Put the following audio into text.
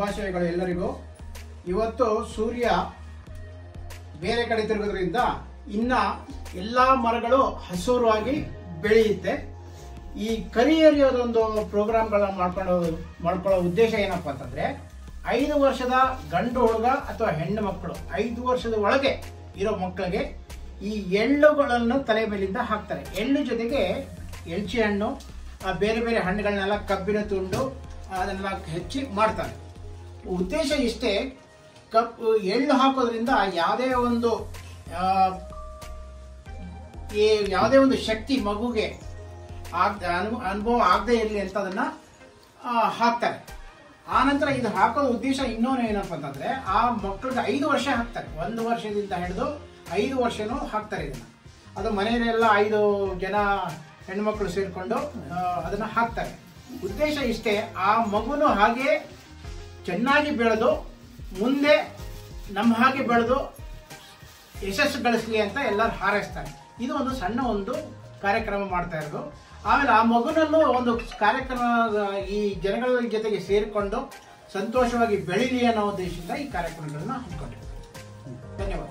ಶುಭಾಶಯಗಳು ಎಲ್ಲರಿಗೂ. ಇವತ್ತು ಸೂರ್ಯ ಬೇರೆ ಕಡೆ ತಿರುಗೋದ್ರಿಂದ ಇನ್ನ ಎಲ್ಲಾ ಮರಗಳು ಹಸುರಾಗಿ ಬೆಳೆಯುತ್ತೆ. ಈ ಕರಿಯರಿಯೋದೊಂದು ಪ್ರೋಗ್ರಾಮ್ಗಳನ್ನ ಮಾಡ್ಕೊಳ್ಳೋ ಉದ್ದೇಶ ಏನಪ್ಪಾ ಅಂತಂದ್ರೆ, 5 ವರ್ಷದ ಗಂಡು ಹುಡುಗ ಅಥವಾ ಹೆಣ್ಣು ಮಕ್ಕಳು 5 ವರ್ಷದ ಒಳಗೆ ಇರೋ ಮಕ್ಕಳಿಗೆ ಈ ಎಳ್ಳುಗಳನ್ನು ತಲೆ ಮೇಲಿಂದ ಹಾಕ್ತಾರೆ. ಎಳ್ಳು ಜೊತೆಗೆ ಎಳ್ಚಿ ಹಣ್ಣು, ಬೇರೆ ಬೇರೆ ಹಣ್ಣುಗಳನ್ನೆಲ್ಲ ಕಬ್ಬಿನ ತುಂಡು ಅದನ್ನೆಲ್ಲ ಹೆಚ್ಚಿ ಮಾಡ್ತಾರೆ. ಉದ್ದೇಶ ಇಷ್ಟೇ, ಎಳ್ಳು ಹಾಕೋದ್ರಿಂದ ಯಾವುದೇ ಒಂದು ಶಕ್ತಿ ಮಗುಗೆ ಅನುಭವ ಆಗದೆ ಇರಲಿ ಅಂತ ಅದನ್ನ ಹಾಕ್ತಾರೆ. ಆ ನಂತರ ಇದು ಹಾಕೋ ಉದ್ದೇಶ ಇನ್ನೊಂದು ಏನಪ್ಪ ಅಂತಂದ್ರೆ, ಆ ಮಕ್ಕಳಿಗೆ 5 ವರ್ಷ ಹಾಕ್ತಾರೆ. 1 ವರ್ಷದಿಂದ ಹಿಡಿದು 5 ವರ್ಷನೂ ಹಾಕ್ತಾರೆ ಇದನ್ನ. ಅದು ಮನೆಯಲ್ಲೆಲ್ಲ 5 ಜನ ಹೆಣ್ಮಕ್ಳು ಸೇರಿಕೊಂಡು ಅದನ್ನ ಹಾಕ್ತಾರೆ. ಉದ್ದೇಶ ಇಷ್ಟೇ, ಆ ಮಗುನು ಹಾಗೆ ಚೆನ್ನಾಗಿ ಬೆಳೆದು ಮುಂದೆ ನಮ್ಮ ಹಾಗೆ ಬೆಳೆದು ಯಶಸ್ಸು ಗಳಿಸ್ಲಿ ಅಂತ ಎಲ್ಲರೂ ಹಾರೈಸ್ತಾರೆ. ಇದು ಒಂದು ಸಣ್ಣ ಕಾರ್ಯಕ್ರಮ ಮಾಡ್ತಾ ಇರೋದು. ಆಮೇಲೆ ಆ ಮಗುನಲ್ಲೂ ಒಂದು ಕಾರ್ಯಕ್ರಮ ಈ ಜನಗಳ ಜೊತೆಗೆ ಸೇರಿಕೊಂಡು ಸಂತೋಷವಾಗಿ ಬೆಳೀಲಿ ಅನ್ನೋ ಉದ್ದೇಶದಿಂದ ಈ ಕಾರ್ಯಕ್ರಮಗಳನ್ನ ಹಮ್ಮಿಕೊಂಡಿರ್ತಾರೆ. ಧನ್ಯವಾದ.